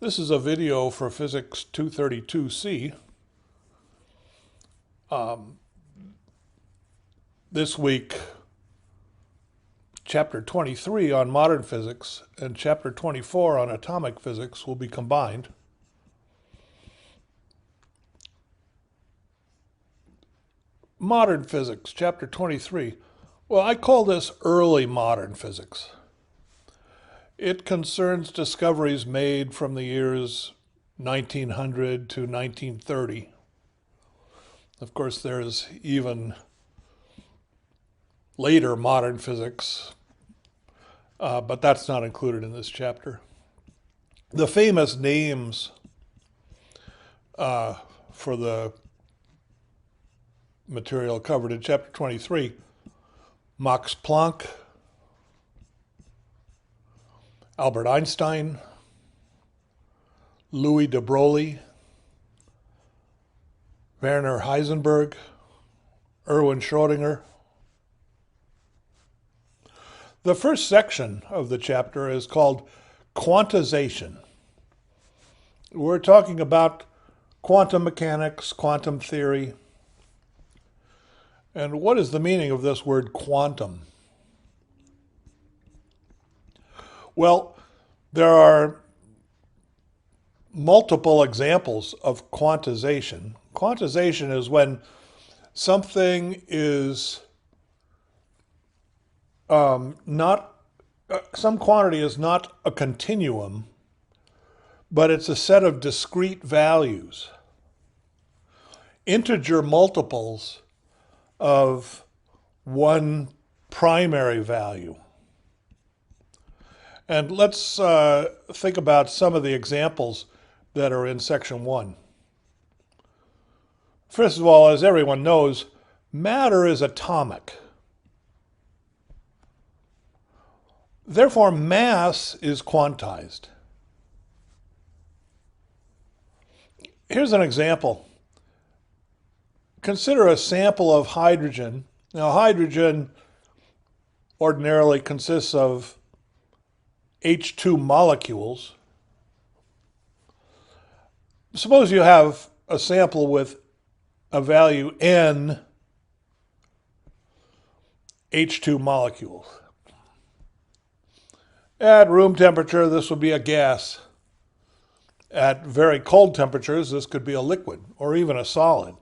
This is a video for Physics 232C. This week, Chapter 23 on modern physics and Chapter 24 on atomic physics will be combined. Modern physics, Chapter 23. Well, I call this early modern physics. It concerns discoveries made from the years 1900 to 1930. Of course, there's even later modern physics, but that's not included in this chapter. The famous names for the material covered in Chapter 23, Max Planck, Albert Einstein, Louis de Broglie, Werner Heisenberg, Erwin Schrödinger. The first section of the chapter is called quantization. We're talking about quantum mechanics, quantum theory. And what is the meaning of this word quantum? Well, there are multiple examples of quantization. Quantization is when something is some quantity is not a continuum, but it's a set of discrete values, integer multiples of one primary value. And let's think about some of the examples that are in section 1. First of all, as everyone knows, matter is atomic. Therefore, mass is quantized. Here's an example. Consider a sample of hydrogen. Now, hydrogen ordinarily consists of H2 molecules. Suppose you have a sample with a value n H2 molecules. At room temperature, this would be a gas. At very cold temperatures, this could be a liquid or even a solid.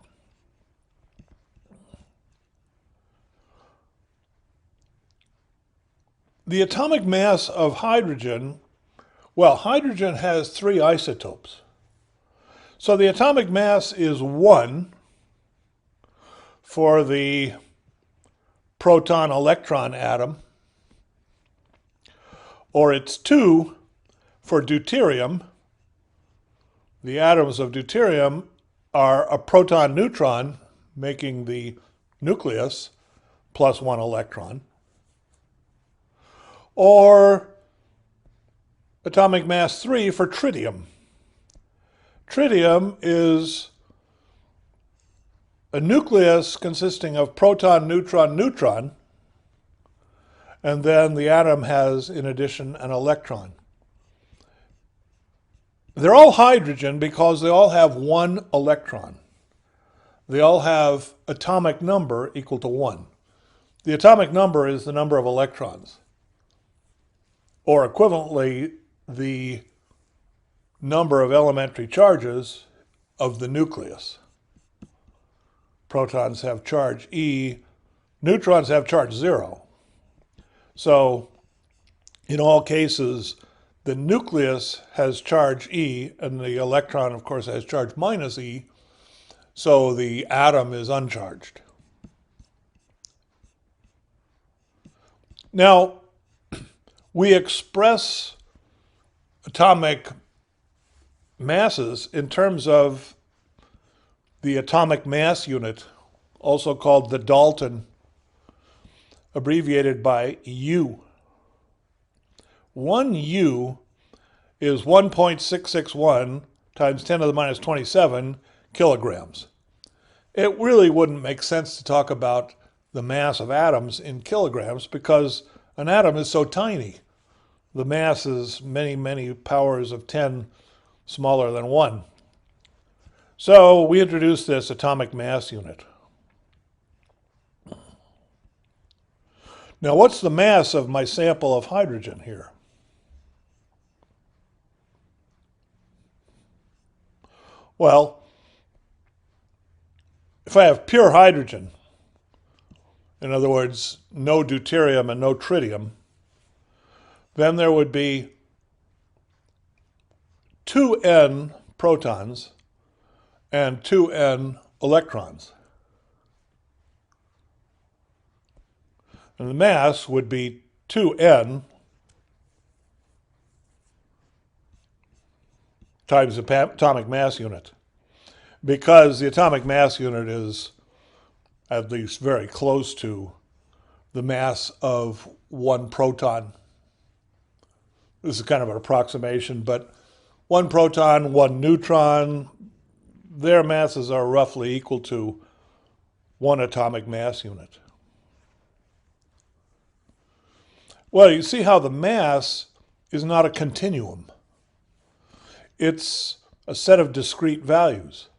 The atomic mass of hydrogen, well, hydrogen has 3 isotopes. So the atomic mass is 1 for the proton-electron atom, or it's 2 for deuterium. The atoms of deuterium are a proton-neutron, making the nucleus, plus 1 electron. Or atomic mass 3 for tritium. Tritium is a nucleus consisting of proton, neutron, neutron, and then the atom has, in addition, an electron. They're all hydrogen because they all have 1 electron. They all have atomic number equal to 1. The atomic number is the number of electrons, or equivalently, the number of elementary charges of the nucleus. Protons have charge E, neutrons have charge 0. So, in all cases, the nucleus has charge E, and the electron, of course, has charge minus E, so the atom is uncharged. Now, we express atomic masses in terms of the atomic mass unit, also called the Dalton, abbreviated by U. 1 U is 1.661 times 10 to the minus 27 kilograms. It really wouldn't make sense to talk about the mass of atoms in kilograms because an atom is so tiny. The mass is many, many powers of 10 smaller than 1. So we introduced this atomic mass unit. Now, what's the mass of my sample of hydrogen here? Well, if I have pure hydrogen, in other words, no deuterium and no tritium, then there would be 2n protons and 2n electrons. And the mass would be 2n times the atomic mass unit, because the atomic mass unit is at least very close to the mass of 1 proton. This is kind of an approximation, but 1 proton, 1 neutron, their masses are roughly equal to 1 atomic mass unit. Well, you see how the mass is not a continuum. It's a set of discrete values.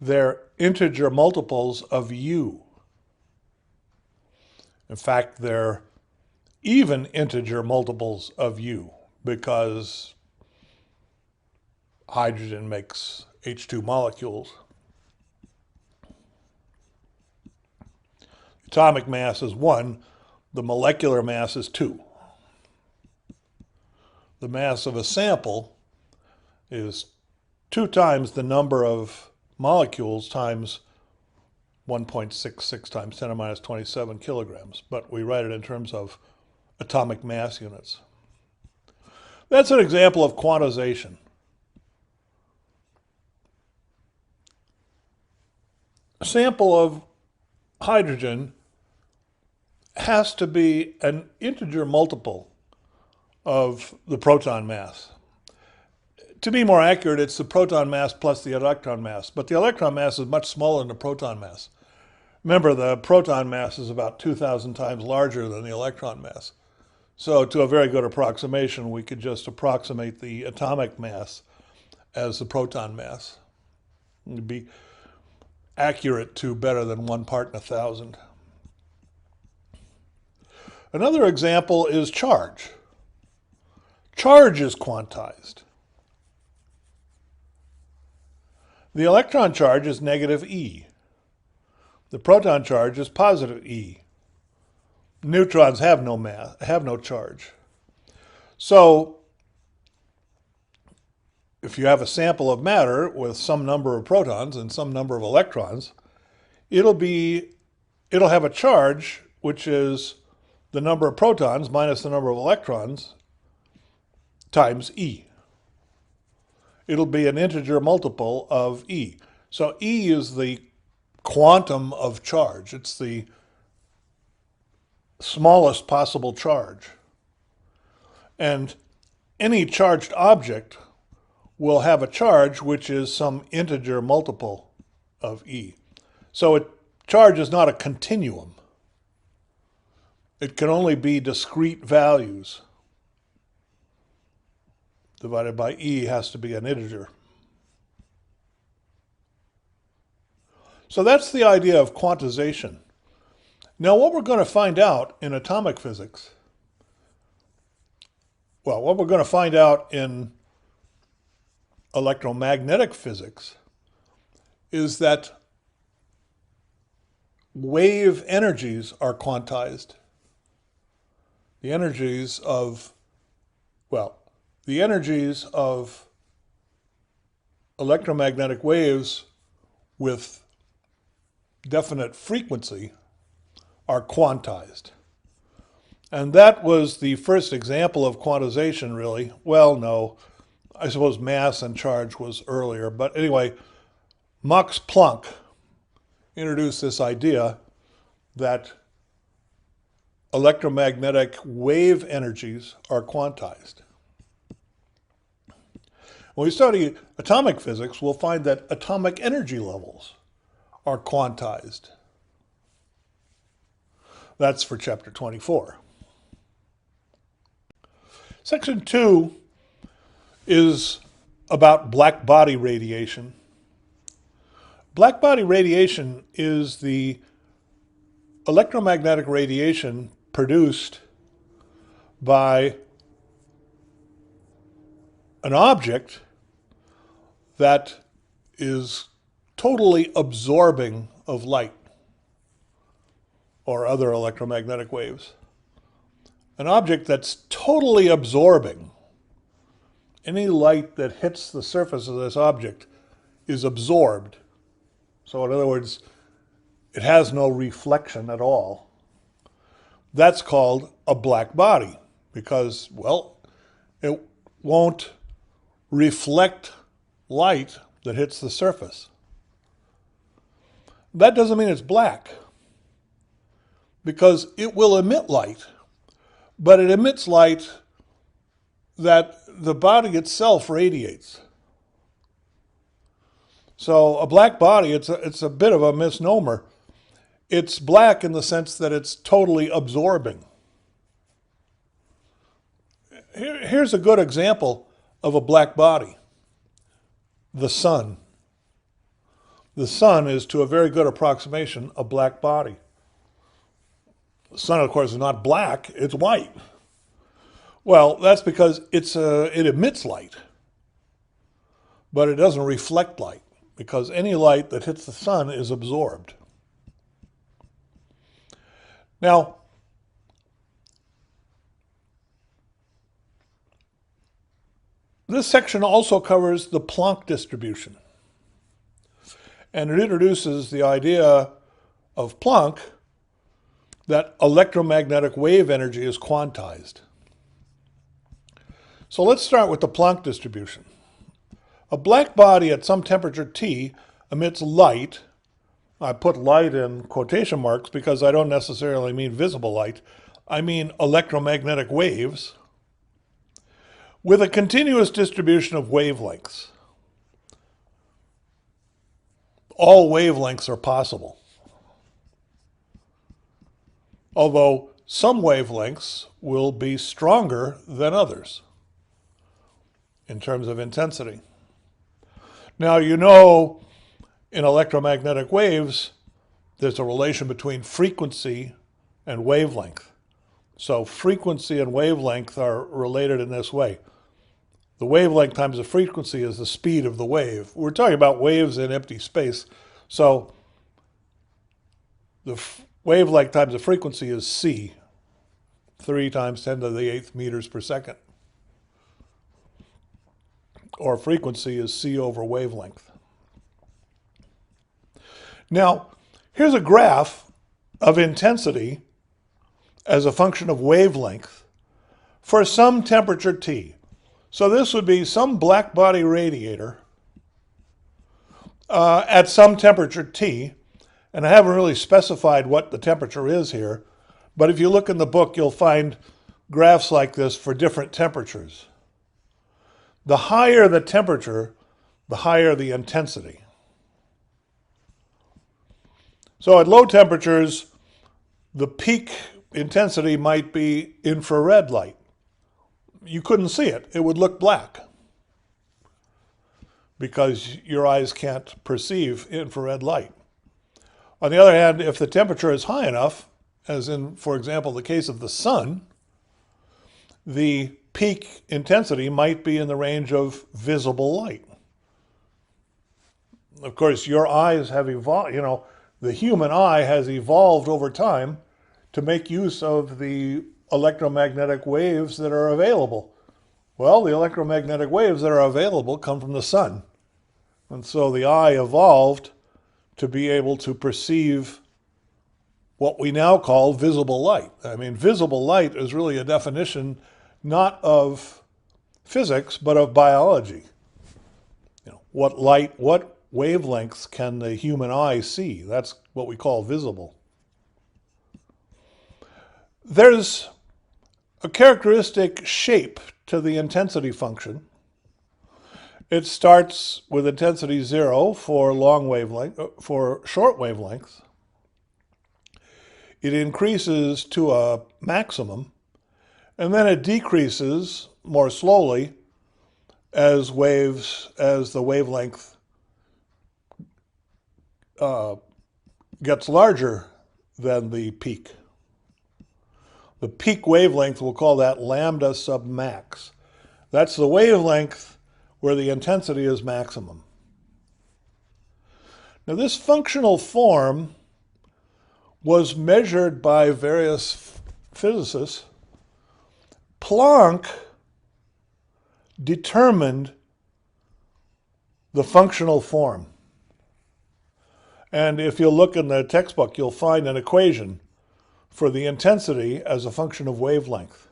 They're integer multiples of u. In fact, they're even integer multiples of u, because hydrogen makes H2 molecules. Atomic mass is 1. The molecular mass is 2. The mass of a sample is 2 times the number of molecules times 1.66 times 10 to the minus 27 kilograms, but we write it in terms of atomic mass units. That's an example of quantization. A sample of hydrogen has to be an integer multiple of the proton mass. To be more accurate, it's the proton mass plus the electron mass, but the electron mass is much smaller than the proton mass. Remember, the proton mass is about 2,000 times larger than the electron mass. So to a very good approximation, we could just approximate the atomic mass as the proton mass. It would be accurate to better than 1 part in 1,000. Another example is charge. Charge is quantized. The electron charge is negative e. The proton charge is positive e. Neutrons have no mass, have no charge. So if you have a sample of matter with some number of protons and some number of electrons, it'll have a charge which is the number of protons minus the number of electrons times e. It'll be an integer multiple of e. So e is the quantum of charge. It's the smallest possible charge. And any charged object will have a charge which is some integer multiple of e. So charge is not a continuum. It can only be discrete values. Divided by e has to be an integer. So that's the idea of quantization. Now, what we're going to find out in atomic physics, well, what we're going to find out in electromagnetic physics is that wave energies are quantized. The energies of electromagnetic waves with definite frequency are quantized. And that was the first example of quantization, really. Well, no, I suppose mass and charge was earlier. But anyway, Max Planck introduced this idea that electromagnetic wave energies are quantized. When we study atomic physics, we'll find that atomic energy levels are quantized. That's for chapter 24. Section 2 is about black body radiation. Black body radiation is the electromagnetic radiation produced by an object that is totally absorbing of light or other electromagnetic waves. An object that's totally absorbing. Any light that hits the surface of this object is absorbed. So in other words, it has no reflection at all. That's called a black body because, well, it won't reflect light that hits the surface. That doesn't mean it's black because it will emit light, but it emits light that the body itself radiates. So a black body, it's a bit of a misnomer. It's black in the sense that it's totally absorbing. Here's a good example of a black body. The sun. The sun is, to a very good approximation, a black body. The sun, of course, is not black, it's white. Well, that's because it emits light, but it doesn't reflect light, because any light that hits the sun is absorbed. Now, this section also covers the Planck distribution, and it introduces the idea of Planck that electromagnetic wave energy is quantized. So let's start with the Planck distribution. A black body at some temperature T emits light. I put light in quotation marks because I don't necessarily mean visible light. I mean electromagnetic waves with a continuous distribution of wavelengths. All wavelengths are possible, although some wavelengths will be stronger than others in terms of intensity. Now, you know, in electromagnetic waves, there's a relation between frequency and wavelength. So frequency and wavelength are related in this way. The wavelength times the frequency is the speed of the wave. We're talking about waves in empty space. So the wavelength times the frequency is c, 3 times 10 to the 8th meters per second. Or frequency is c over wavelength. Now, here's a graph of intensity as a function of wavelength for some temperature T. So this would be some black body radiator at some temperature T, and I haven't really specified what the temperature is here, but if you look in the book, you'll find graphs like this for different temperatures. The higher the temperature, the higher the intensity. So at low temperatures, the peak intensity might be infrared light. You couldn't see it. It would look black because your eyes can't perceive infrared light. On the other hand, if the temperature is high enough, as in, for example, the case of the sun, the peak intensity might be in the range of visible light. Of course, your eyes have evolved, the human eye has evolved over time to make use of the electromagnetic waves that are available. Well, the electromagnetic waves that are available come from the sun. And so the eye evolved to be able to perceive what we now call visible light. I mean, visible light is really a definition not of physics, but of biology. What wavelengths can the human eye see? That's what we call visible. There's a characteristic shape to the intensity function. It starts with intensity 0 for for short wavelengths. It increases to a maximum, and then it decreases more slowly as the wavelength gets larger than the peak. The peak wavelength, we'll call that lambda sub max. That's the wavelength where the intensity is maximum. Now, this functional form was measured by various physicists. Planck determined the functional form. And if you look in the textbook, you'll find an equation for the intensity as a function of wavelength.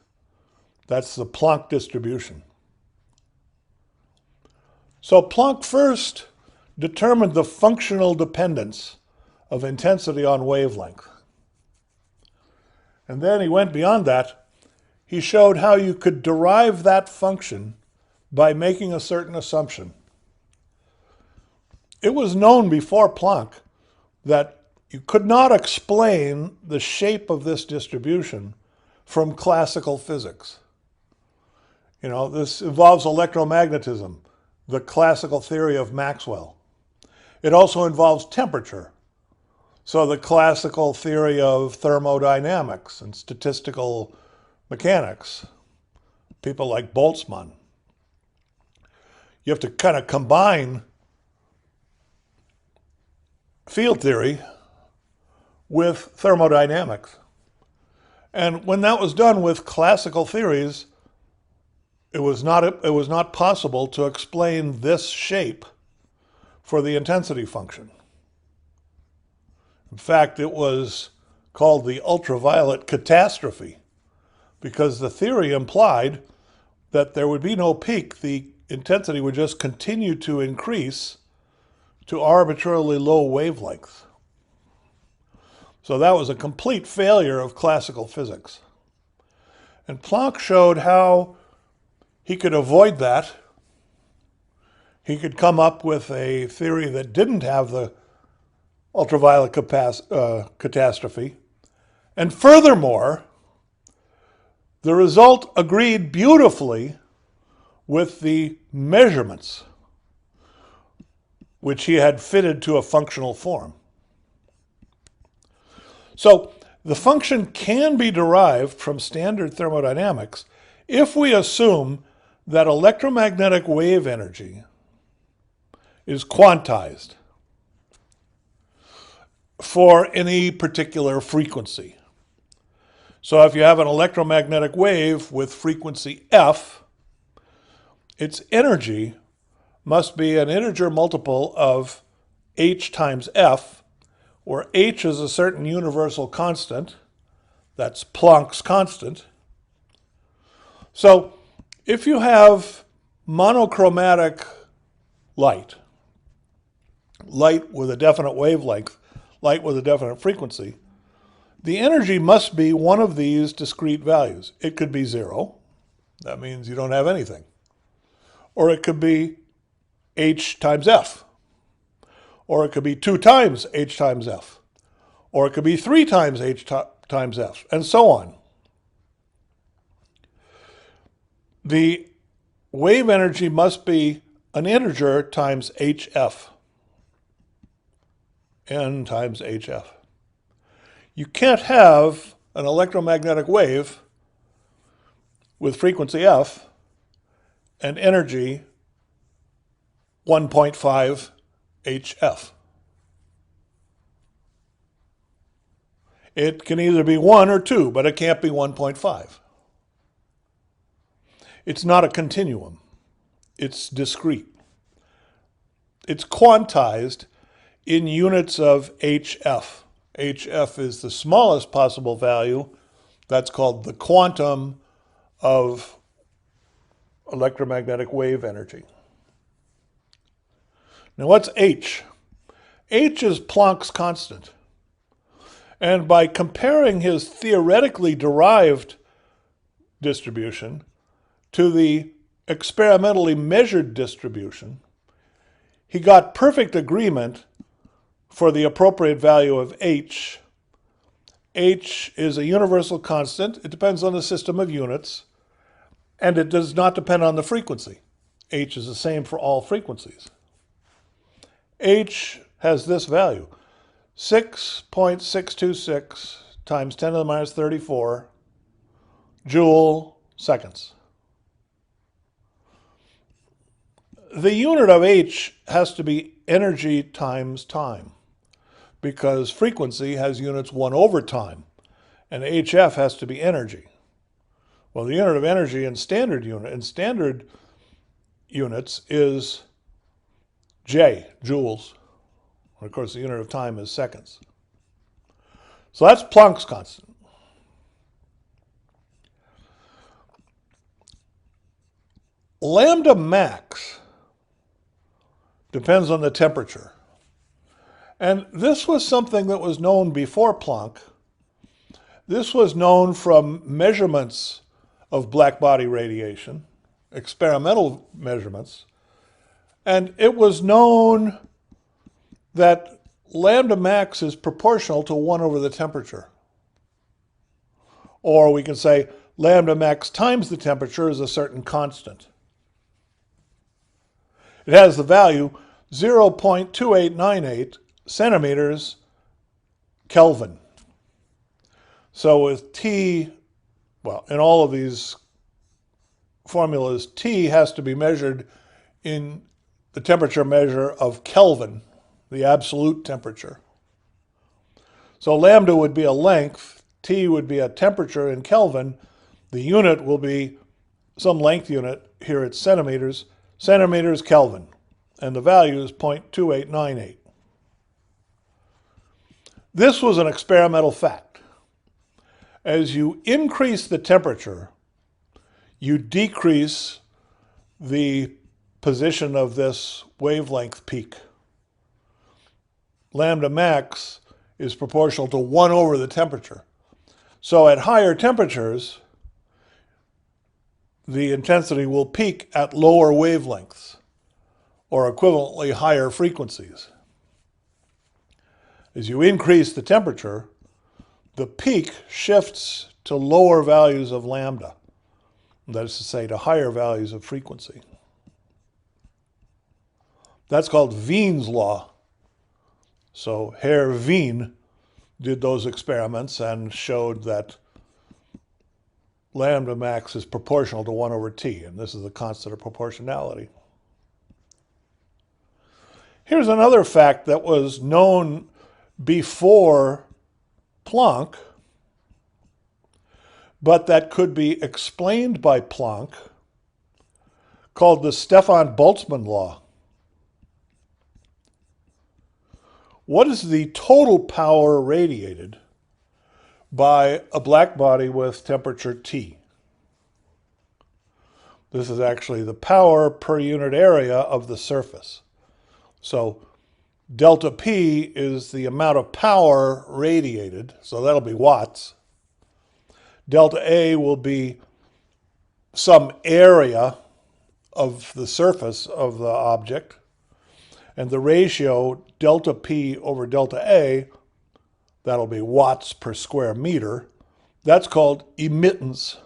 That's the Planck distribution. So Planck first determined the functional dependence of intensity on wavelength. And then he went beyond that. He showed how you could derive that function by making a certain assumption. It was known before Planck that you could not explain the shape of this distribution from classical physics. This involves electromagnetism, the classical theory of Maxwell. It also involves temperature. So the classical theory of thermodynamics and statistical mechanics, people like Boltzmann. You have to kind of combine field theory with thermodynamics. And when that was done with classical theories, it was not possible to explain this shape for the intensity function. In fact, it was called the ultraviolet catastrophe because the theory implied that there would be no peak. The intensity would just continue to increase to arbitrarily low wavelengths. So that was a complete failure of classical physics. And Planck showed how he could avoid that. He could come up with a theory that didn't have the ultraviolet catastrophe. And furthermore, the result agreed beautifully with the measurements which he had fitted to a functional form. So the function can be derived from standard thermodynamics if we assume that electromagnetic wave energy is quantized for any particular frequency. So if you have an electromagnetic wave with frequency f, its energy must be an integer multiple of h times f, where h is a certain universal constant. That's Planck's constant. So if you have monochromatic light with a definite wavelength, light with a definite frequency, the energy must be one of these discrete values. It could be 0. That means you don't have anything. Or it could be h times f. Or it could be 2 times h times f. Or it could be 3 times h times f, and so on. The wave energy must be an integer times hf. N times hf. You can't have an electromagnetic wave with frequency f and energy 1.5 hf. It can either be 1 or 2, but it can't be 1.5. It's not a continuum. It's discrete. It's quantized in units of hf. Hf is the smallest possible value. That's called the quantum of electromagnetic wave energy. Now what's h? H is Planck's constant. And by comparing his theoretically derived distribution to the experimentally measured distribution, he got perfect agreement for the appropriate value of h. H is a universal constant. It depends on the system of units, and it does not depend on the frequency. H is the same for all frequencies. H has this value, 6.626 times 10 to the minus 34 joule seconds. The unit of H has to be energy times time, because frequency has units 1 over time, and HF has to be energy. Well, the unit of energy in standard units is J, joules. And of course, the unit of time is seconds. So that's Planck's constant. Lambda max depends on the temperature. And this was something that was known before Planck. This was known from measurements of black body radiation, experimental measurements. And it was known that lambda max is proportional to 1 over the temperature. Or we can say lambda max times the temperature is a certain constant. It has the value 0.2898 centimeters Kelvin. So with T, well, in all of these formulas, T has to be measured in the temperature measure of Kelvin, the absolute temperature. So lambda would be a length, T would be a temperature in Kelvin. The unit will be some length unit. Here it's centimeters, centimeters Kelvin. And the value is 0.2898. This was an experimental fact. As you increase the temperature, you decrease the position of this wavelength peak. Lambda max is proportional to 1 over the temperature. So at higher temperatures, the intensity will peak at lower wavelengths, or equivalently higher frequencies. As you increase the temperature, the peak shifts to lower values of lambda. That is to say, to higher values of frequency. That's called Wien's law. So Herr Wien did those experiments and showed that lambda max is proportional to 1 over T, and this is the constant of proportionality. Here's another fact that was known before Planck, but that could be explained by Planck, called the Stefan-Boltzmann law. What is the total power radiated by a black body with temperature T? This is actually the power per unit area of the surface. So delta P is the amount of power radiated, so that'll be watts. Delta A will be some area of the surface of the object, and the ratio delta P over delta A, that'll be watts per square meter, that's called emittance.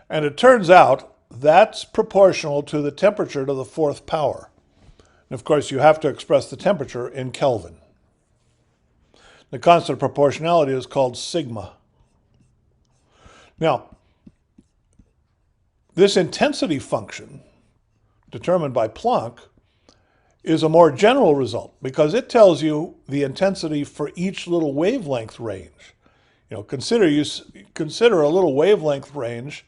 And it turns out that's proportional to the temperature to the 4th power. And of course, you have to express the temperature in Kelvin. The constant of proportionality is called sigma. Now, this intensity function, determined by Planck, is a more general result because it tells you the intensity for each little wavelength range. Consider a little wavelength range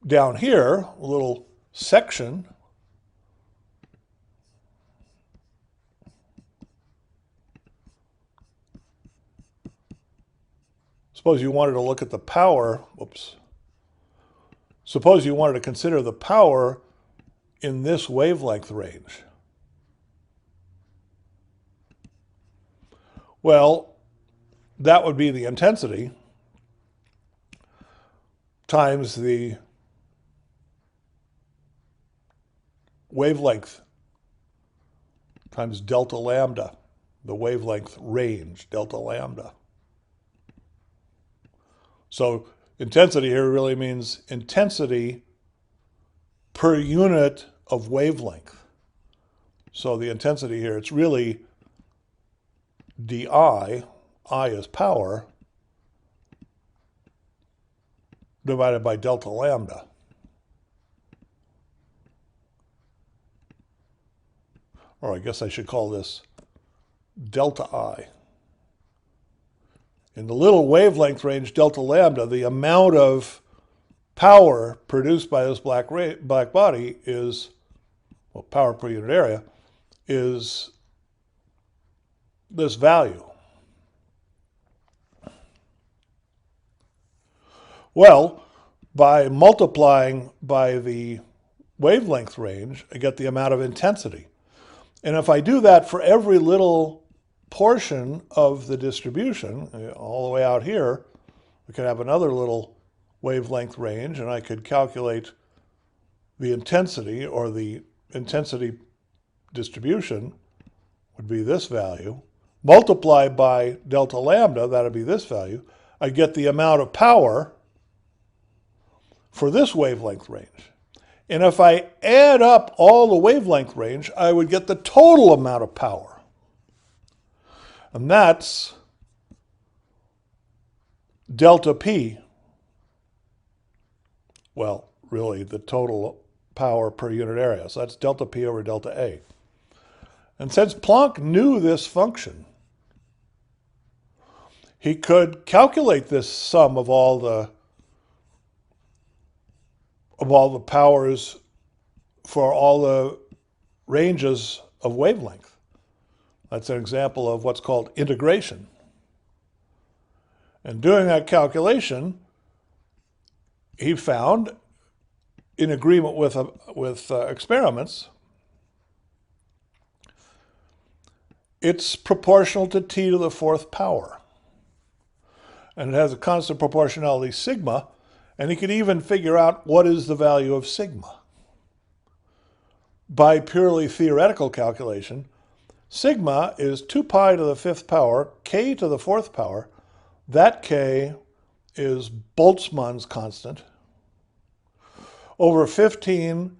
down here, a little section. Suppose you wanted to look at the power, Suppose you wanted to consider the power in this wavelength range. Well, that would be the intensity times the wavelength times delta lambda, the wavelength range, delta lambda. So intensity here really means intensity per unit of wavelength. So the intensity here, it's really di, I is power, divided by delta lambda. Or I guess I should call this delta I. In the little wavelength range, delta lambda, the amount of power produced by this black body is, well, power per unit area, is this value. Well, by multiplying by the wavelength range, I get the amount of intensity. And if I do that for every little portion of the distribution, all the way out here, we could have another little wavelength range, and I could calculate the intensity, or the intensity distribution would be this value. Multiply by delta lambda, that would be this value. I get the amount of power for this wavelength range. And if I add up all the wavelength range, I would get the total amount of power. And that's delta P. Well, really, the total power per unit area. So that's delta P over delta A. And since Planck knew this function, he could calculate this sum of all the powers for all the ranges of wavelength. That's an example of what's called integration. And doing that calculation, he found, in agreement with experiments, it's proportional to t to the fourth power. And it has a constant proportionality sigma, and he could even figure out what is the value of sigma. By purely theoretical calculation, sigma is 2 pi to the fifth power, k to the fourth power. That k is Boltzmann's constant, over 15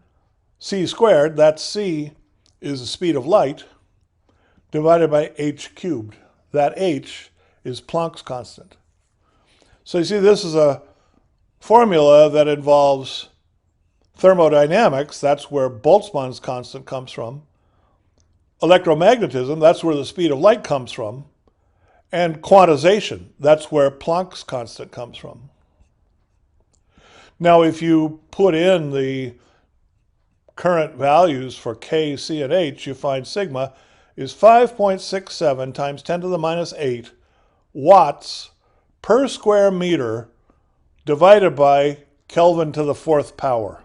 c squared, that c is the speed of light, divided by h cubed. That h is Planck's constant. So you see, this is a formula that involves thermodynamics, that's where Boltzmann's constant comes from, electromagnetism, that's where the speed of light comes from, and quantization, that's where Planck's constant comes from. Now, if you put in the current values for K, C, and H, you find sigma is 5.67 times 10 to the minus 8 watts per square meter divided by Kelvin to the fourth power.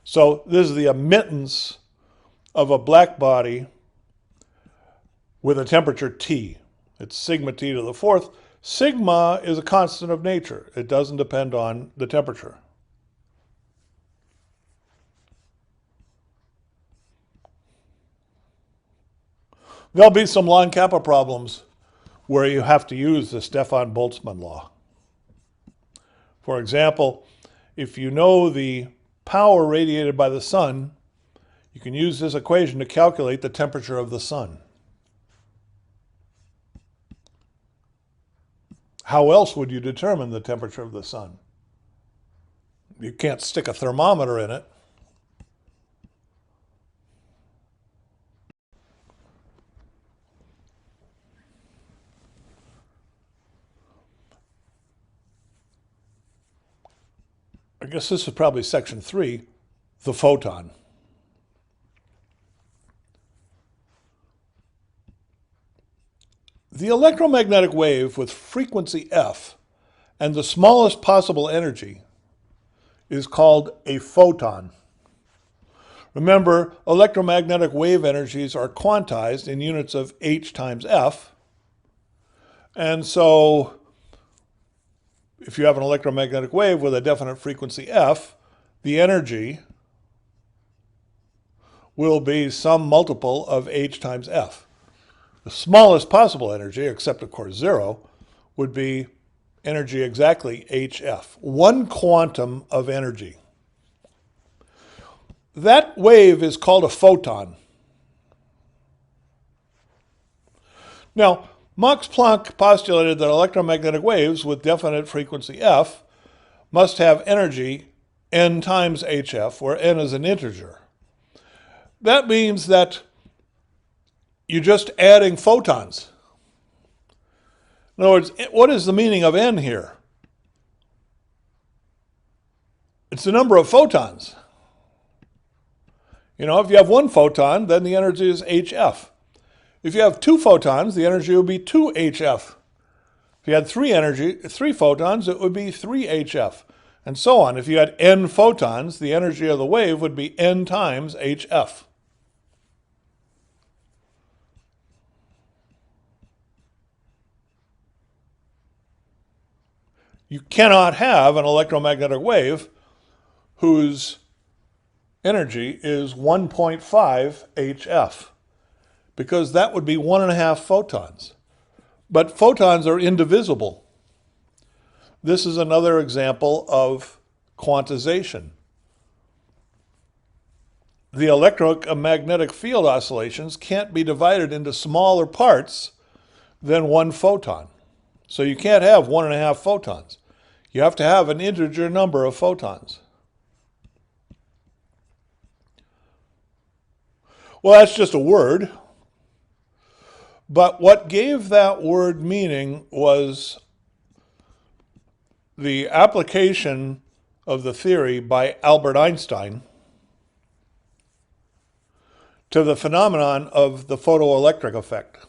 So this is the emittance of a black body with a temperature T. It's sigma T to the fourth. Sigma is a constant of nature. It doesn't depend on the temperature. There'll be some line kappa problems where you have to use the Stefan-Boltzmann law. For example, if you know the power radiated by the sun, you can use this equation to calculate the temperature of the sun. How else would you determine the temperature of the sun? You can't stick a thermometer in it. I guess this is probably section 3, the photon. The electromagnetic wave with frequency f and the smallest possible energy is called a photon. Remember, electromagnetic wave energies are quantized in units of h times f. And so if you have an electromagnetic wave with a definite frequency f, the energy will be some multiple of h times f. The smallest possible energy, except of course 0, would be energy exactly hf. 1 quantum of energy. that wave is called a photon. Now, Max Planck postulated that electromagnetic waves with definite frequency f must have energy n times hf, where n is an integer. That means that you're just adding photons. In other words, what is the meaning of n here? It's the number of photons. You know, if you have one photon, then the energy is hf. If you have two photons, the energy would be 2hf. If you had three photons, it would be 3hf, and so on. If you had n photons, the energy of the wave would be n times hf. You cannot have an electromagnetic wave whose energy is 1.5 hf, because that would be 1.5 photons. But photons are indivisible. This is another example of quantization. The electromagnetic field oscillations can't be divided into smaller parts than one photon. So you can't have 1.5 photons. You have to have an integer number of photons. Well, that's just a word. But what gave that word meaning was the application of the theory by Albert Einstein to the phenomenon of the photoelectric effect.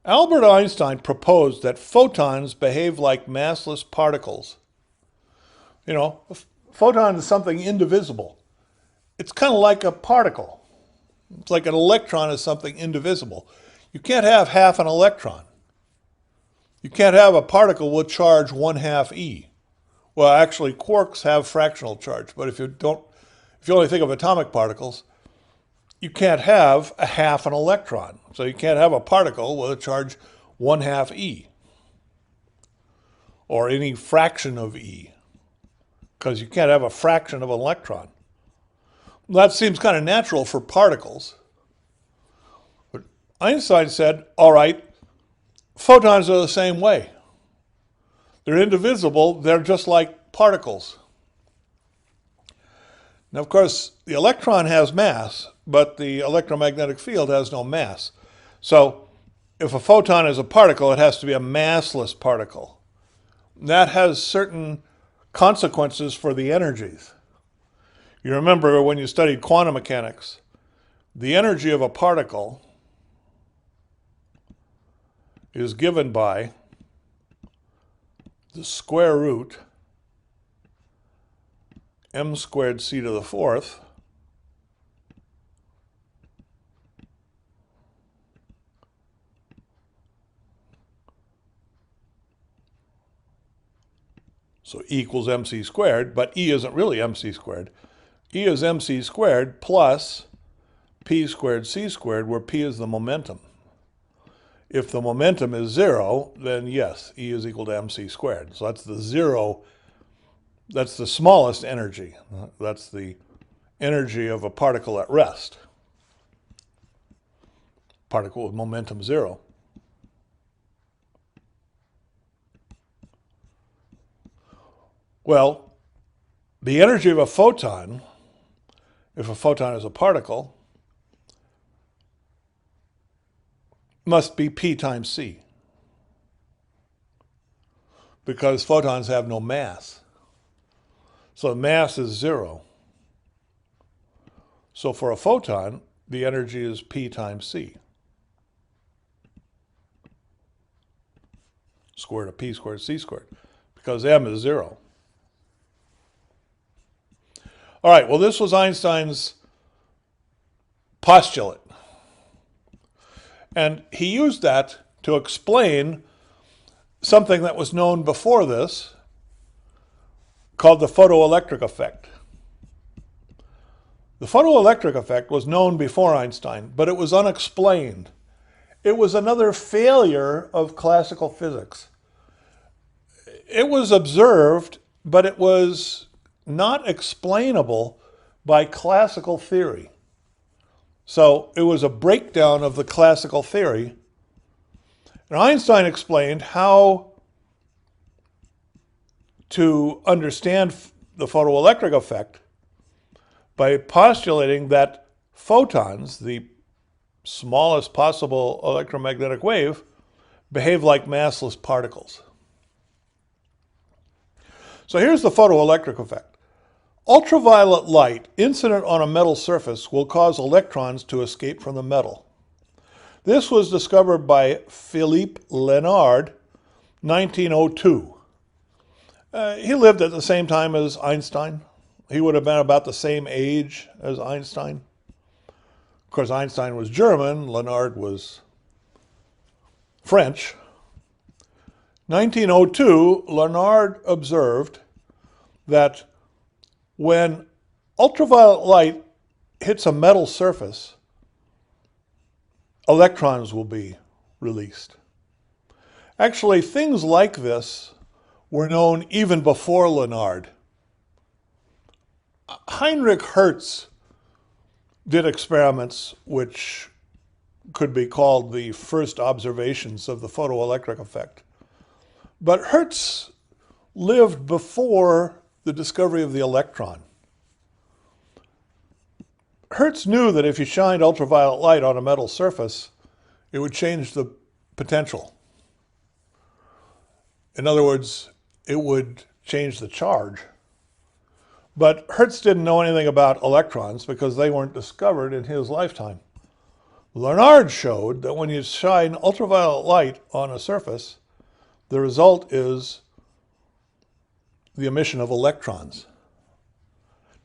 Albert Einstein proposed that photons behave like massless particles. You know, a photon is something indivisible. It's kind of like a particle. It's like an electron is something indivisible. You can't have half an electron. You can't have a particle with charge 1/2 e. Well, actually, quarks have fractional charge, but if you only think of atomic particles, you can't have a half an electron. So you can't have a particle with a charge 1/2 e, or any fraction of e, because you can't have a fraction of an electron. That seems kind of natural for particles. But Einstein said, all right, photons are the same way. They're indivisible. They're just like particles. Now, of course, the electron has mass, but the electromagnetic field has no mass. So if a photon is a particle, it has to be a massless particle. That has certain consequences for the energies. You remember when you studied quantum mechanics, the energy of a particle is given by the square root m squared c to the fourth so E equals mc squared, but E isn't really mc squared. E is mc squared plus p squared c squared, where p is the momentum. If the momentum is 0, then yes, E is equal to mc squared. So that's the zero, that's the smallest energy. That's the energy of a particle at rest. Particle with momentum 0. Well, the energy of a photon, if a photon is a particle, must be P times C, because photons have no mass. So mass is 0. So for a photon, the energy is P times C, square root of P squared C squared, because m is 0. All right, well, this was Einstein's postulate. And he used that to explain something that was known before this called the photoelectric effect. The photoelectric effect was known before Einstein, but it was unexplained. It was another failure of classical physics. It was observed, but it was not explainable by classical theory. So it was a breakdown of the classical theory. And Einstein explained how to understand the photoelectric effect by postulating that photons, the smallest possible electromagnetic wave, behave like massless particles. So here's the photoelectric effect. Ultraviolet light incident on a metal surface will cause electrons to escape from the metal. This was discovered by Philippe Lenard, 1902. He lived at the same time as Einstein. He would have been about the same age as Einstein. Of course, Einstein was German, Lenard was French. 1902, Lenard observed that when ultraviolet light hits a metal surface, electrons will be released. Actually, things like this were known even before Lenard. Heinrich Hertz did experiments which could be called the first observations of the photoelectric effect. But Hertz lived before the discovery of the electron. Hertz knew that if you shined ultraviolet light on a metal surface, it would change the potential. In other words, it would change the charge. But Hertz didn't know anything about electrons because they weren't discovered in his lifetime. Lenard showed that when you shine ultraviolet light on a surface, the result is the emission of electrons.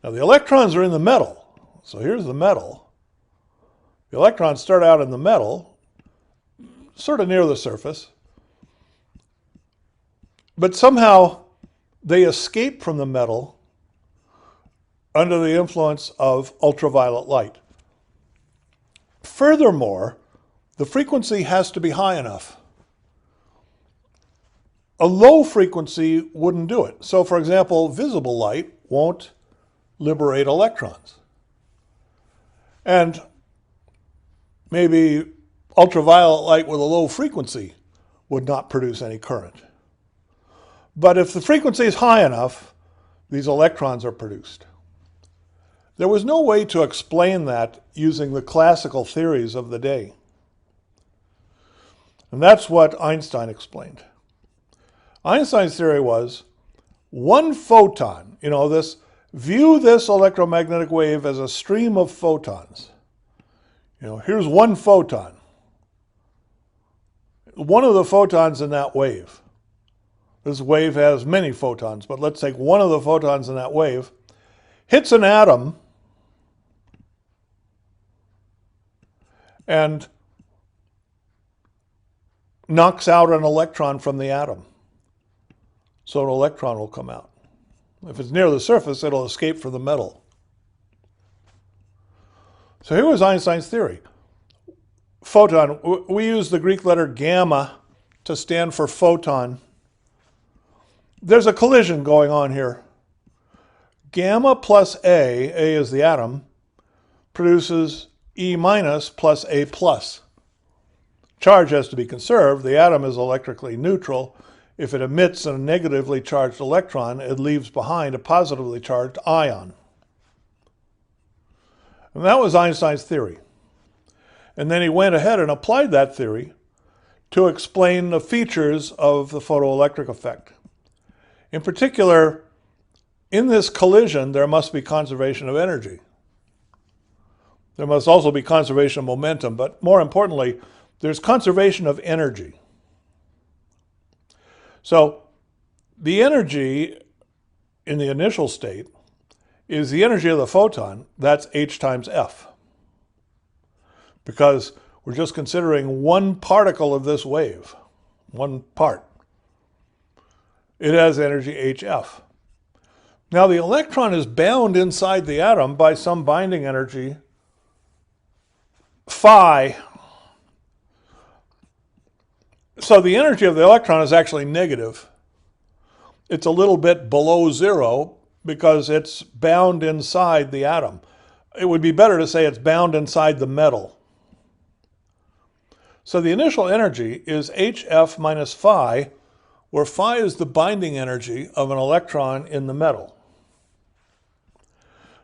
Now the electrons are in the metal. So here's the metal. The electrons start out in the metal, sort of near the surface, but somehow they escape from the metal under the influence of ultraviolet light. Furthermore, the frequency has to be high enough. A low frequency wouldn't do it. So, for example, visible light won't liberate electrons. And maybe ultraviolet light with a low frequency would not produce any current. But if the frequency is high enough, these electrons are produced. There was no way to explain that using the classical theories of the day. And that's what Einstein explained. Einstein's theory was one photon, view this electromagnetic wave as a stream of photons. Here's one photon. One of the photons in that wave. This wave has many photons, but let's take one of the photons in that wave, hits an atom, and knocks out an electron from the atom. So an electron will come out. If it's near the surface, it'll escape from the metal. So here was Einstein's theory. Photon, we use the Greek letter gamma to stand for photon. There's a collision going on here. Gamma plus A is the atom, produces E minus plus A plus. Charge has to be conserved. The atom is electrically neutral. If it emits a negatively charged electron, it leaves behind a positively charged ion. And that was Einstein's theory. And then he went ahead and applied that theory to explain the features of the photoelectric effect. In particular, in this collision, there must be conservation of energy. There must also be conservation of momentum, but more importantly, there's conservation of energy. So the energy in the initial state is the energy of the photon. That's h times f. Because we're just considering one particle of this wave, one part. It has energy hf. Now the electron is bound inside the atom by some binding energy, phi. So the energy of the electron is actually negative. It's a little bit below zero, because it's bound inside the atom. It would be better to say it's bound inside the metal. So the initial energy is HF minus phi, where phi is the binding energy of an electron in the metal.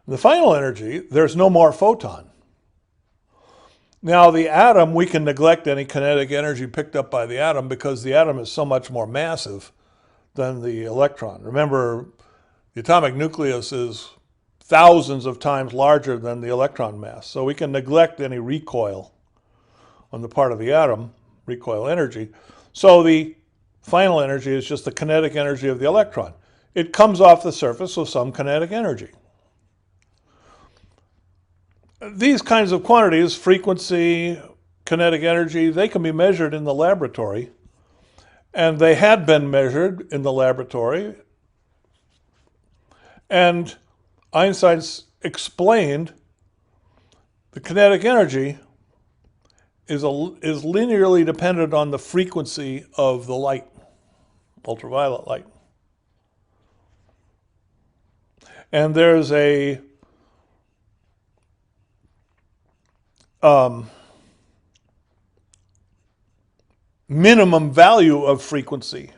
The final energy, there's no more photon. Now the atom, we can neglect any kinetic energy picked up by the atom because the atom is so much more massive than the electron. Remember, the atomic nucleus is thousands of times larger than the electron mass. So we can neglect any recoil on the part of the atom, recoil energy. So the final energy is just the kinetic energy of the electron. It comes off the surface with some kinetic energy. These kinds of quantities, frequency, kinetic energy, they can be measured in the laboratory. And they had been measured in the laboratory. And Einstein explained the kinetic energy is linearly dependent on the frequency of the light, ultraviolet light. And there's a minimum value of frequency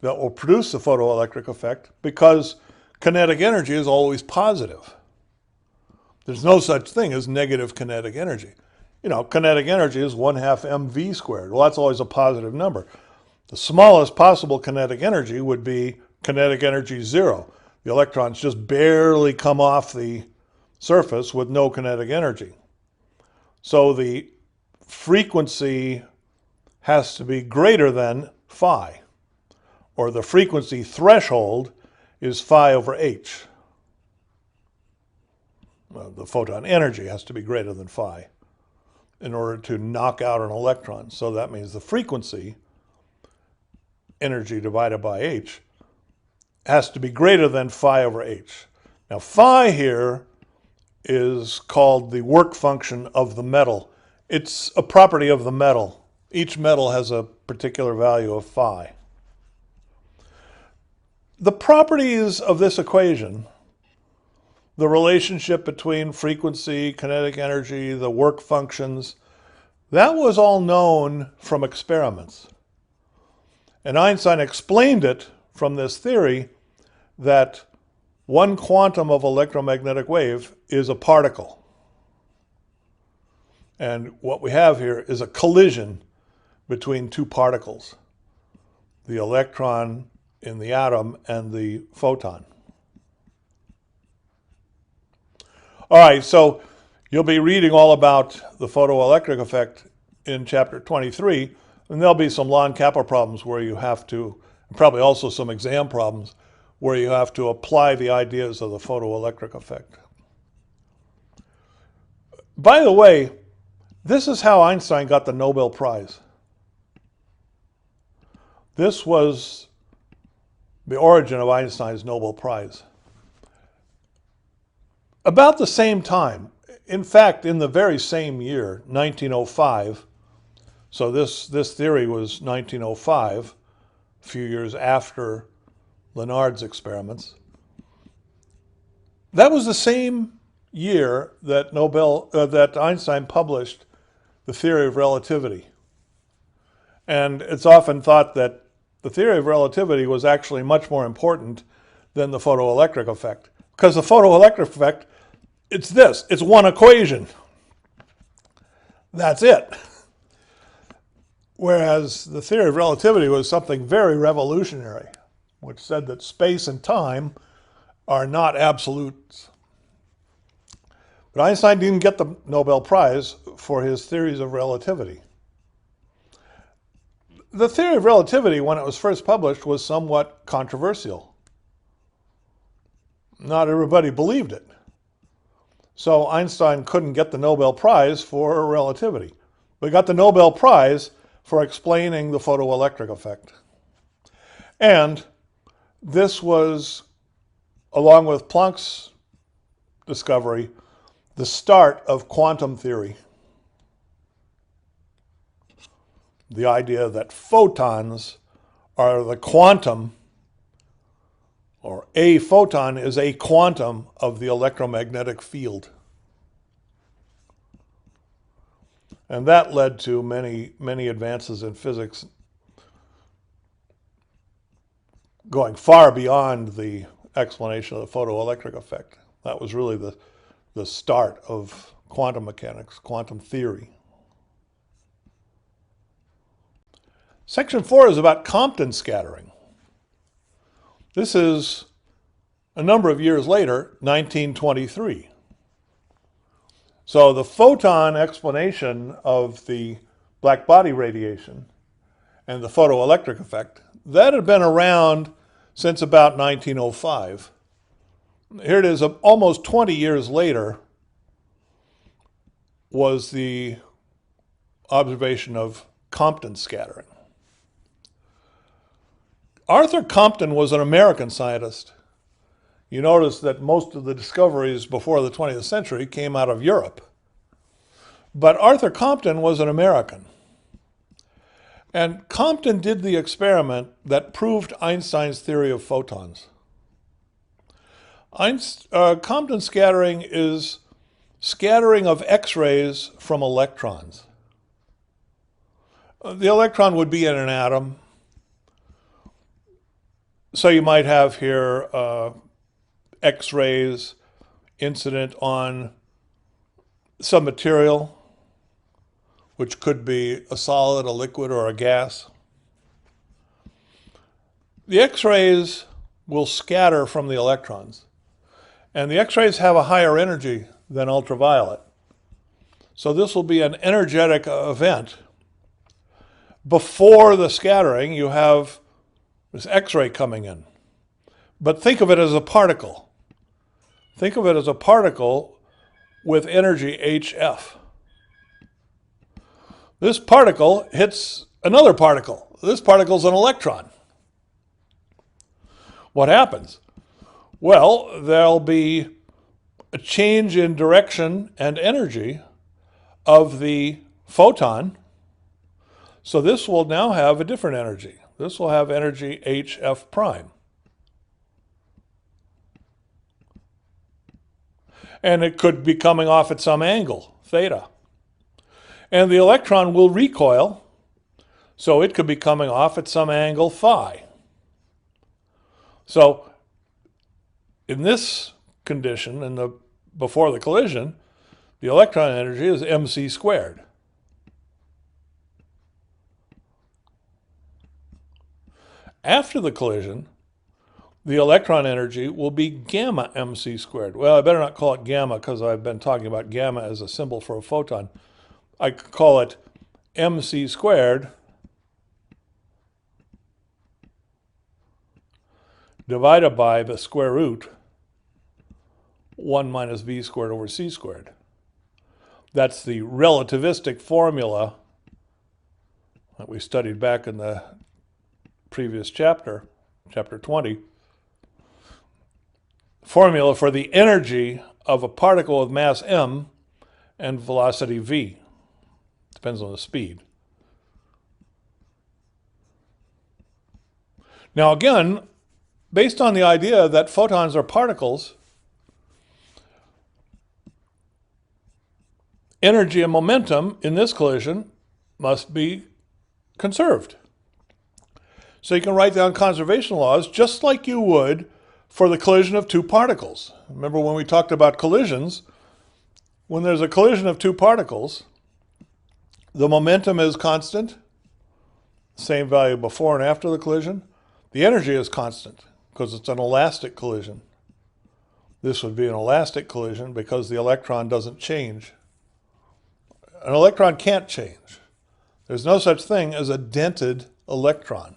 that will produce the photoelectric effect because kinetic energy is always positive. There's no such thing as negative kinetic energy. You know, kinetic energy is 1/2 mv squared. Well, that's always a positive number. The smallest possible kinetic energy would be kinetic energy 0. The electrons just barely come off the surface with no kinetic energy. So the frequency has to be greater than phi, or the frequency threshold is phi over h. Well, the photon energy has to be greater than phi in order to knock out an electron. So that means the frequency, energy divided by h, has to be greater than phi over h. Now phi here is called the work function of the metal. It's a property of the metal. Each metal has a particular value of phi. The properties of this equation, the relationship between frequency, kinetic energy, the work functions, that was all known from experiments. And Einstein explained it from this theory that one quantum of electromagnetic wave is a particle. And what we have here is a collision between two particles, the electron in the atom and the photon. All right, so you'll be reading all about the photoelectric effect in chapter 23, and there'll be some law and Kappa problems where you have to, and probably also some exam problems where you have to apply the ideas of the photoelectric effect. By the way, this is how Einstein got the Nobel Prize. This was the origin of Einstein's Nobel Prize. About the same time, in fact, in the very same year, 1905, so this theory was 1905, a few years after Lenard's experiments. That was the same year that that Einstein published the theory of relativity. And it's often thought that the theory of relativity was actually much more important than the photoelectric effect. Because the photoelectric effect, it's one equation. That's it. Whereas the theory of relativity was something very revolutionary, which said that space and time are not absolutes. But Einstein didn't get the Nobel Prize for his theories of relativity. The theory of relativity, when it was first published, was somewhat controversial. Not everybody believed it. So Einstein couldn't get the Nobel Prize for relativity. But he got the Nobel Prize for explaining the photoelectric effect. And this was, along with Planck's discovery, the start of quantum theory. The idea that photons are the quantum or A photon is a quantum of the electromagnetic field. And that led to many, many advances in physics going far beyond the explanation of the photoelectric effect. That was really the start of quantum mechanics, quantum theory. Section 4 is about Compton scattering. This is a number of years later, 1923. So the photon explanation of the black body radiation and the photoelectric effect, that had been around since about 1905. Here it is, almost 20 years later, was the observation of Compton scattering. Arthur Compton was an American scientist. You notice that most of the discoveries before the 20th century came out of Europe. But Arthur Compton was an American. And Compton did the experiment that proved Einstein's theory of photons. Compton scattering is scattering of X-rays from electrons. The electron would be in an atom. So you might have here X-rays incident on some material, which could be a solid, a liquid, or a gas. The X-rays will scatter from the electrons. And the X-rays have a higher energy than ultraviolet. So this will be an energetic event. Before the scattering, you have this X-ray coming in. But think of it as a particle. Think of it as a particle with energy HF. This particle hits another particle. This particle is an electron. What happens? Well, there'll be a change in direction and energy of the photon. So this will now have a different energy. This will have energy HF prime. And it could be coming off at some angle, theta. And the electron will recoil, so it could be coming off at some angle, phi. So in this condition, before the collision, the electron energy is mc squared. After the collision, the electron energy will be gamma mc squared. Well, I better not call it gamma because I've been talking about gamma as a symbol for a photon. I could call it mc squared divided by the square root 1 minus v squared over c squared. That's the relativistic formula that we studied back in the previous chapter, chapter 20. Formula for the energy of a particle of mass m and velocity v. Depends on the speed. Now again, based on the idea that photons are particles, energy and momentum in this collision must be conserved. So you can write down conservation laws just like you would for the collision of two particles. Remember when we talked about collisions, when there's a collision of two particles, the momentum is constant, same value before and after the collision. The energy is constant because it's an elastic collision. This would be an elastic collision because the electron doesn't change. An electron can't change. There's no such thing as a dented electron.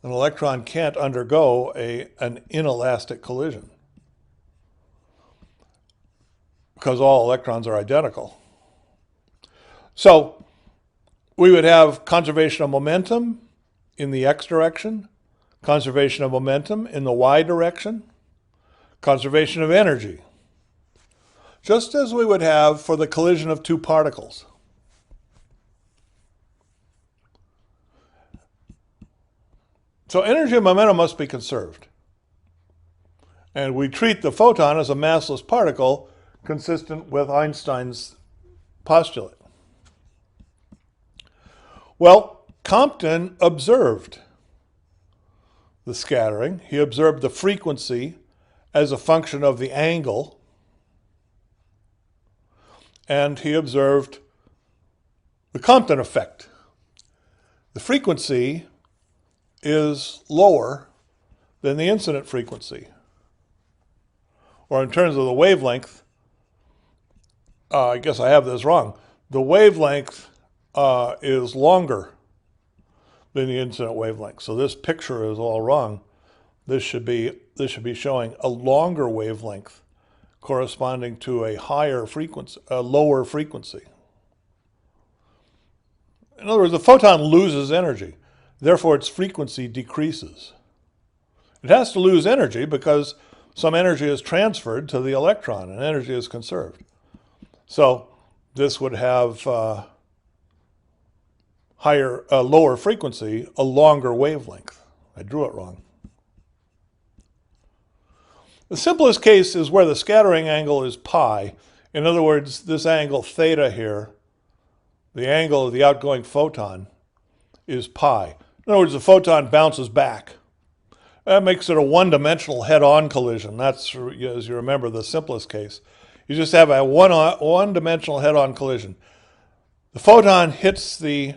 An electron can't undergo an inelastic collision because all electrons are identical. So we would have conservation of momentum in the x direction, conservation of momentum in the y direction, conservation of energy, just as we would have for the collision of two particles. So energy and momentum must be conserved. And we treat the photon as a massless particle consistent with Einstein's postulate. Well, Compton observed the scattering. He observed the frequency as a function of the angle, and he observed the Compton effect. The frequency is lower than the incident frequency. Or in terms of the wavelength, I guess I have this wrong. The wavelength is longer than the incident wavelength. So this picture is all wrong. This should be showing a longer wavelength corresponding to a higher frequency, a lower frequency. In other words, the photon loses energy. Therefore, its frequency decreases. It has to lose energy because some energy is transferred to the electron and energy is conserved. So this would have lower frequency, a longer wavelength. I drew it wrong. The simplest case is where the scattering angle is pi. In other words, this angle theta here, the angle of the outgoing photon, is pi. In other words, the photon bounces back. That makes it a one-dimensional head-on collision. That's, as you remember, the simplest case. You just have a one-dimensional head-on collision. The photon hits the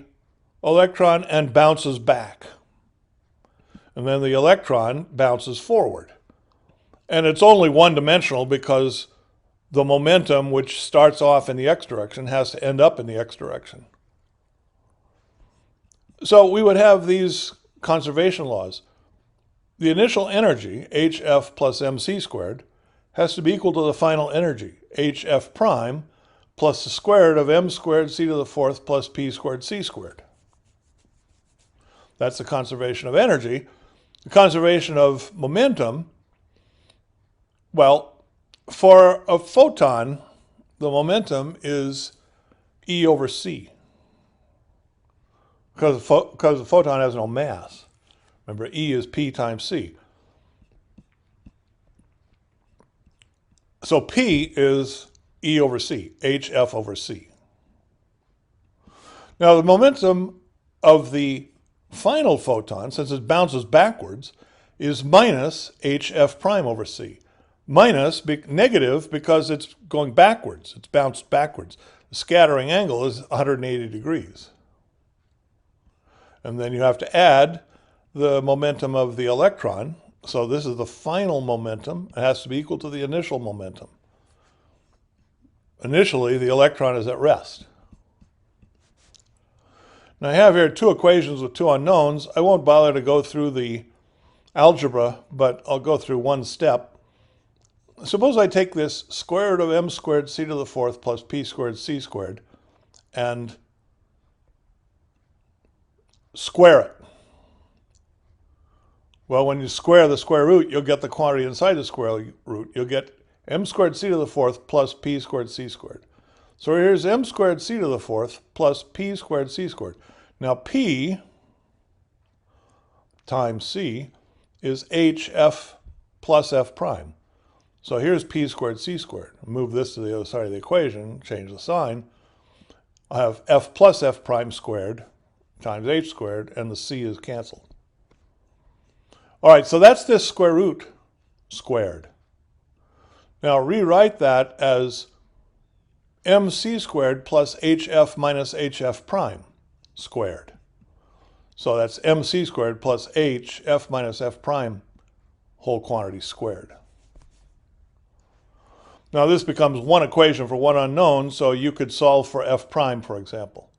electron and bounces back. And then the electron bounces forward. And it's only one-dimensional because the momentum, which starts off in the x direction, has to end up in the x direction. So we would have these conservation laws. The initial energy, hf plus mc squared, has to be equal to the final energy, hf prime, plus the square root of m squared c to the fourth plus p squared c squared. That's the conservation of energy. The conservation of momentum, well, for a photon, the momentum is E over c, because the photon has no mass. Remember, E is P times C. So P is E over C, HF over C. Now the momentum of the final photon, since it bounces backwards, is minus HF prime over C. Minus, negative, because it's going backwards. It's bounced backwards. The scattering angle is 180 degrees. And then you have to add the momentum of the electron. So this is the final momentum. It has to be equal to the initial momentum. Initially, the electron is at rest. Now I have here two equations with two unknowns. I won't bother to go through the algebra, but I'll go through one step. Suppose I take this square root of m squared c to the fourth plus p squared c squared and square it. Well, when you square the square root, you'll get the quantity inside the square root. You'll get m squared c to the fourth plus p squared c squared. So here's m squared c to the fourth plus p squared c squared. Now p times c is hf plus f prime. So here's p squared c squared. Move this to the other side of the equation, change the sign. I have f plus f prime squared times h squared, and the c is canceled. All right, so that's this square root squared. Now rewrite that as mc squared plus hf minus hf prime squared. So that's mc squared plus hf minus f prime whole quantity squared. Now this becomes one equation for one unknown, so you could solve for f prime, for example.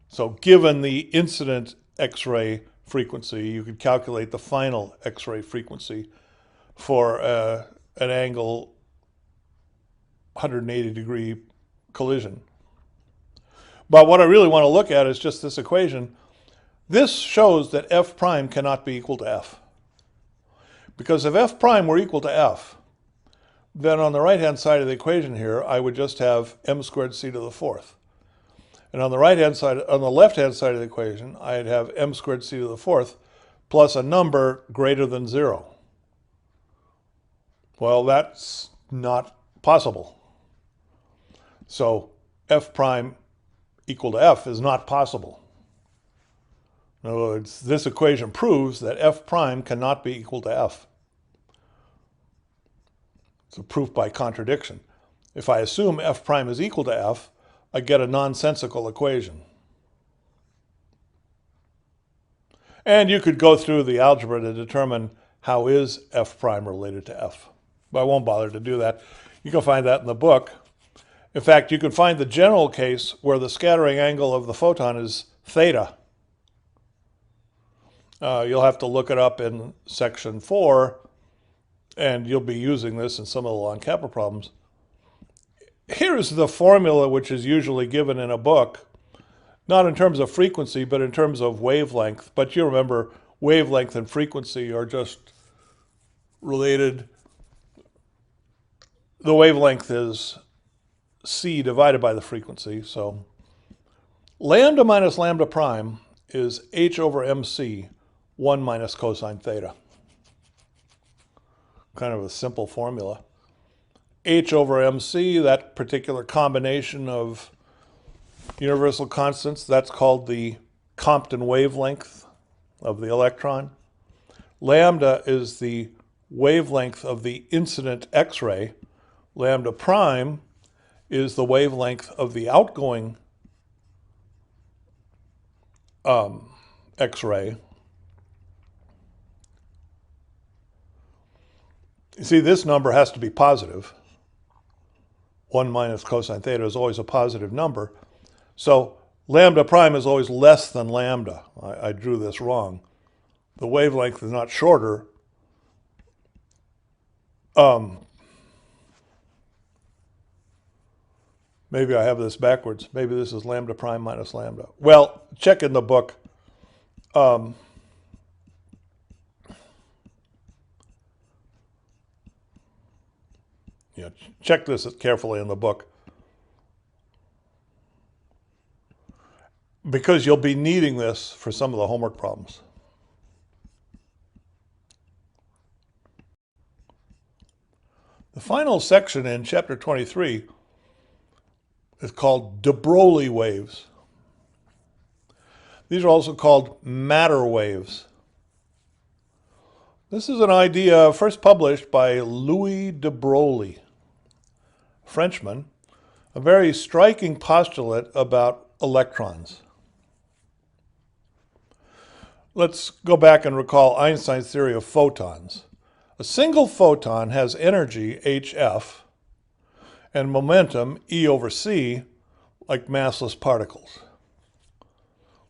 So given the incident X-ray frequency, you could calculate the final X-ray frequency for an angle 180 degree collision. But what I really want to look at is just this equation. This shows that f prime cannot be equal to f. Because if f prime were equal to f, then on the right-hand side of the equation here, I would just have m squared c to the fourth. And on the right-hand side, on the left-hand side of the equation, I'd have m squared c to the fourth plus a number greater than 0. Well, that's not possible. So f prime equal to f is not possible. In other words, this equation proves that f prime cannot be equal to f. It's a proof by contradiction. If I assume f prime is equal to f, I get a nonsensical equation. And you could go through the algebra to determine how is f prime related to f. But I won't bother to do that. You can find that in the book. In fact, you can find the general case where the scattering angle of the photon is theta. You'll have to look it up in section 4, and you'll be using this in some of the long kappa problems. Here's the formula which is usually given in a book, not in terms of frequency, but in terms of wavelength. But you remember, wavelength and frequency are just related. The wavelength is c divided by the frequency. So lambda minus lambda prime is h over mc, 1 minus cosine theta. Kind of a simple formula. H over mc, that particular combination of universal constants, that's called the Compton wavelength of the electron. Lambda is the wavelength of the incident X-ray. Lambda prime is the wavelength of the outgoing X-ray. You see, this number has to be positive. 1 minus cosine theta is always a positive number. So lambda prime is always less than lambda. I drew this wrong. The wavelength is not shorter. Maybe I have this backwards. Maybe this is lambda prime minus lambda. Well, check in the book. Check this carefully in the book, because you'll be needing this for some of the homework problems. The final section in chapter 23 is called de Broglie waves. These are also called matter waves. This is an idea first published by Louis de Broglie, a Frenchman, a very striking postulate about electrons. Let's go back and recall Einstein's theory of photons. A single photon has energy, hf, and momentum, E over c, like massless particles.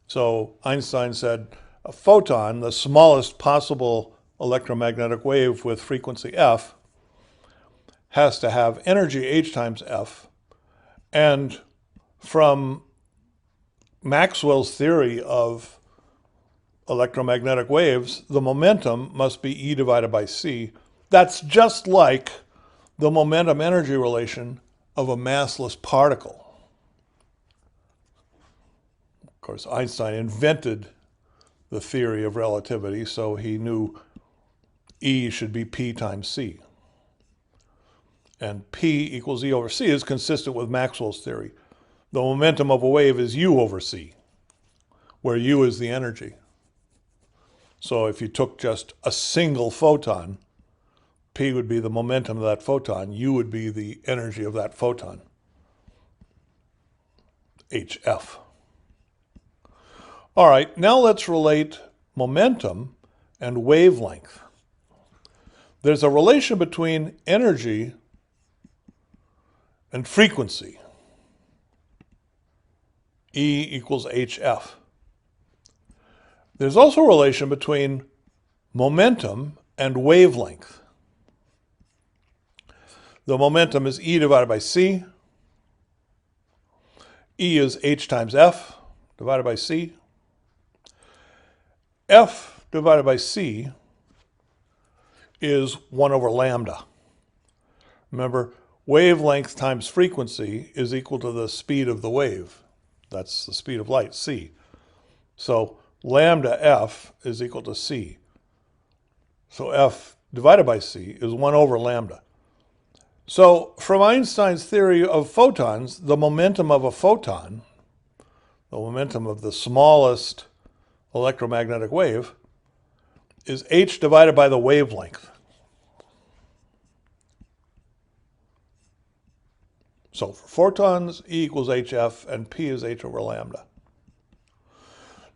So Einstein said a photon, the smallest possible electromagnetic wave with frequency f, has to have energy h times f. And from Maxwell's theory of electromagnetic waves, the momentum must be E divided by c. That's just like the momentum-energy relation of a massless particle. Of course, Einstein invented the theory of relativity, so he knew E should be P times C. And P equals E over C is consistent with Maxwell's theory. The momentum of a wave is U over C, where U is the energy. So if you took just a single photon, P would be the momentum of that photon, U would be the energy of that photon, HF. All right, now let's relate momentum and wavelength. There's a relation between energy and frequency. E equals HF. There's also a relation between momentum and wavelength. The momentum is E divided by C. E is H times F divided by C. F divided by C is 1 over lambda. Remember, wavelength times frequency is equal to the speed of the wave. That's the speed of light, c. So lambda f is equal to c. So f divided by c is 1 over lambda. So from Einstein's theory of photons, the momentum of a photon, the momentum of the smallest electromagnetic wave, is h divided by the wavelength. So for photons, E equals hf, and P is h over lambda.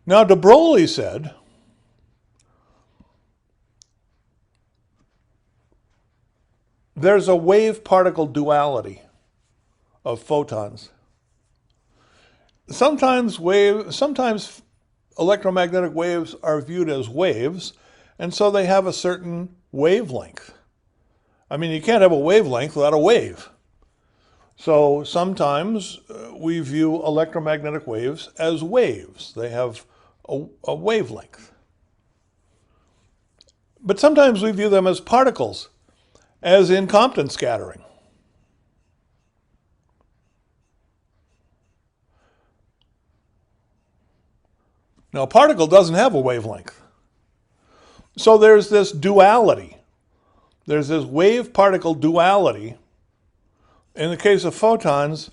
Now de Broglie said there's a wave-particle duality of photons. Sometimes electromagnetic waves are viewed as waves, and so they have a certain wavelength. I mean, you can't have a wavelength without a wave. So sometimes we view electromagnetic waves as waves. They have a wavelength. But sometimes we view them as particles, as in Compton scattering. Now, a particle doesn't have a wavelength. So there's this duality. There's this wave-particle duality. In the case of photons,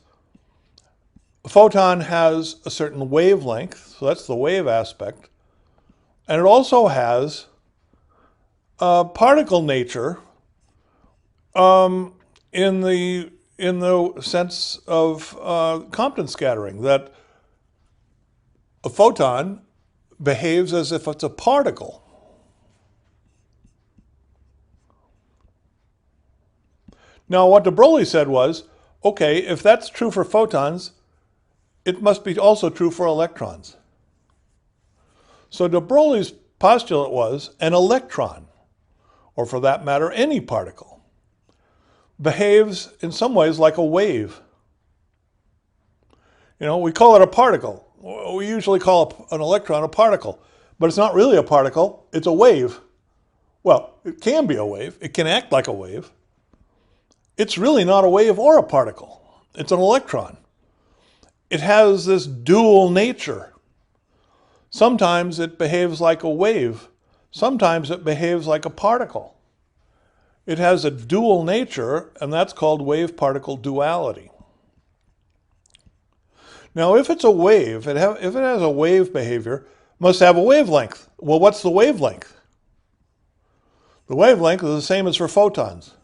a photon has a certain wavelength, so that's the wave aspect, and it also has a particle nature in the sense of Compton scattering, that a photon behaves as if it's a particle. Now, what de Broglie said was, okay, if that's true for photons, it must be also true for electrons. So de Broglie's postulate was an electron, or for that matter, any particle, behaves in some ways like a wave. You know, we call it a particle. We usually call an electron a particle, but it's not really a particle, it's a wave. Well, it can be a wave, it can act like a wave. It's really not a wave or a particle, it's an electron. It has this dual nature. Sometimes it behaves like a wave, sometimes it behaves like a particle. It has a dual nature, and that's called wave-particle duality. Now, if it's a wave, if it has a wave behavior, it must have a wavelength. Well, what's the wavelength? The wavelength is the same as for photons.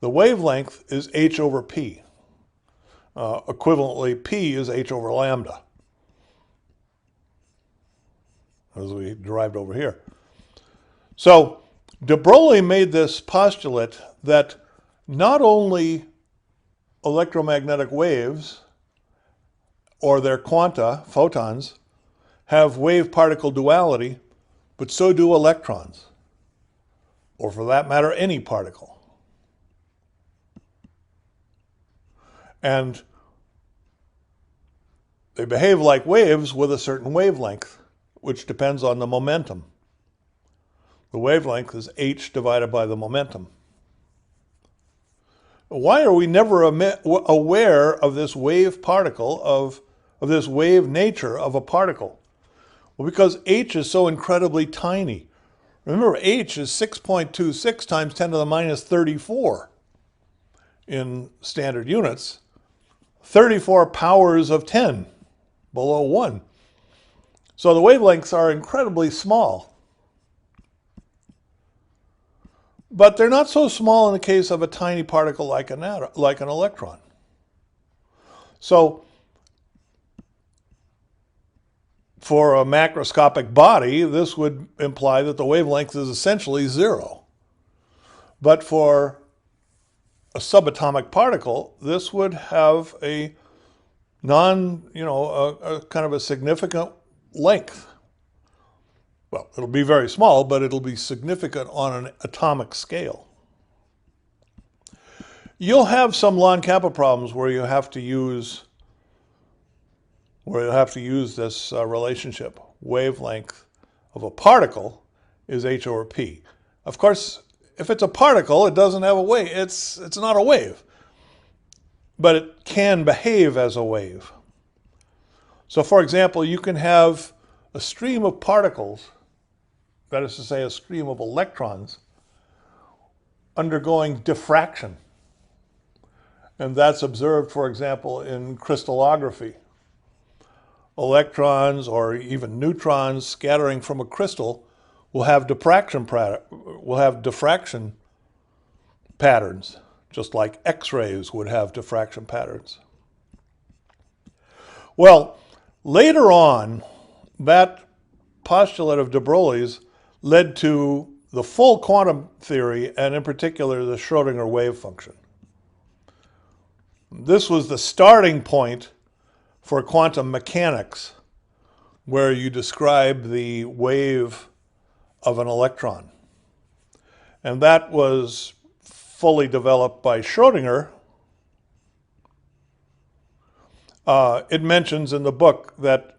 The wavelength is h over p. Equivalently, p is h over lambda, as we derived over here. So de Broglie made this postulate that not only electromagnetic waves or their quanta, photons, have wave-particle duality, but so do electrons, or for that matter, any particle. And they behave like waves with a certain wavelength, which depends on the momentum. The wavelength is h divided by the momentum. Why are we never aware of this wave particle, of this wave nature of a particle? Well, because h is so incredibly tiny. Remember, h is 6.26 times 10 to the minus 34 in standard units. 34 powers of 10, below 1. So the wavelengths are incredibly small. But they're not so small in the case of a tiny particle like an electron. So for a macroscopic body, this would imply that the wavelength is essentially 0. But for a subatomic particle, this would have a a kind of a significant length. Well, it'll be very small, but it'll be significant on an atomic scale. You'll have some LON-kappa problems where you have to use this relationship. Wavelength of a particle is h over p. Of course, if it's a particle, it doesn't have a wave. It's not a wave. But it can behave as a wave. So for example, you can have a stream of particles, that is to say a stream of electrons, undergoing diffraction. And that's observed, for example, in crystallography. Electrons or even neutrons scattering from a crystal will have diffraction patterns, just like X-rays would have diffraction patterns. Well, later on, that postulate of de Broglie's led to the full quantum theory, and in particular, the Schrödinger wave function. This was the starting point for quantum mechanics, where you describe the wave of an electron. And that was fully developed by Schrödinger. It mentions in the book that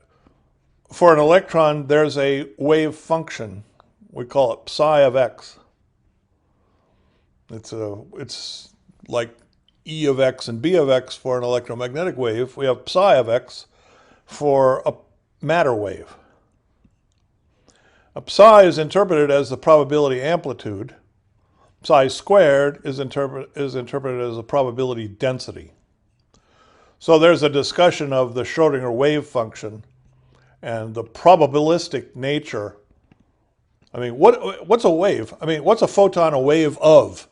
for an electron, there's a wave function. We call it psi of x. It's like E of x and B of x for an electromagnetic wave. We have psi of x for a matter wave. A psi is interpreted as the probability amplitude. Psi squared is interpreted as a probability density. So there's a discussion of the Schrödinger wave function and the probabilistic nature. I mean, what's a wave? I mean, what's a photon a wave of?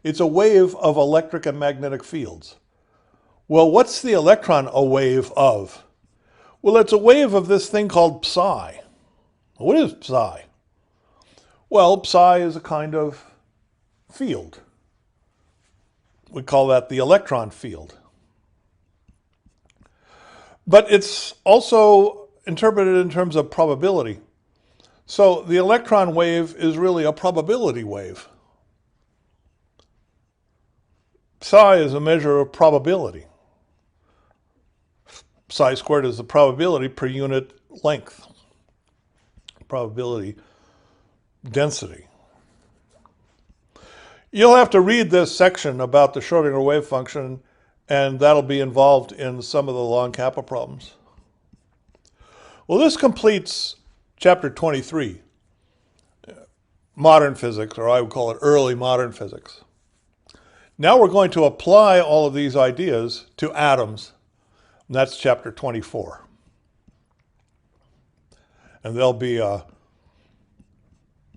It's a wave of electric and magnetic fields. Well, what's the electron a wave of? Well, it's a wave of this thing called psi. What is psi? Well, psi is a kind of field. We call that the electron field. But it's also interpreted in terms of probability. So the electron wave is really a probability wave. Psi is a measure of probability. Psi squared is the probability per unit length, probability density. You'll have to read this section about the Schrödinger wave function, and that'll be involved in some of the long kappa problems. Well, this completes chapter 23, modern physics, or I would call it early modern physics. Now we're going to apply all of these ideas to atoms, and that's chapter 24. And there'll be a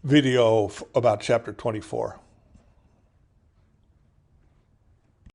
video about chapter 24.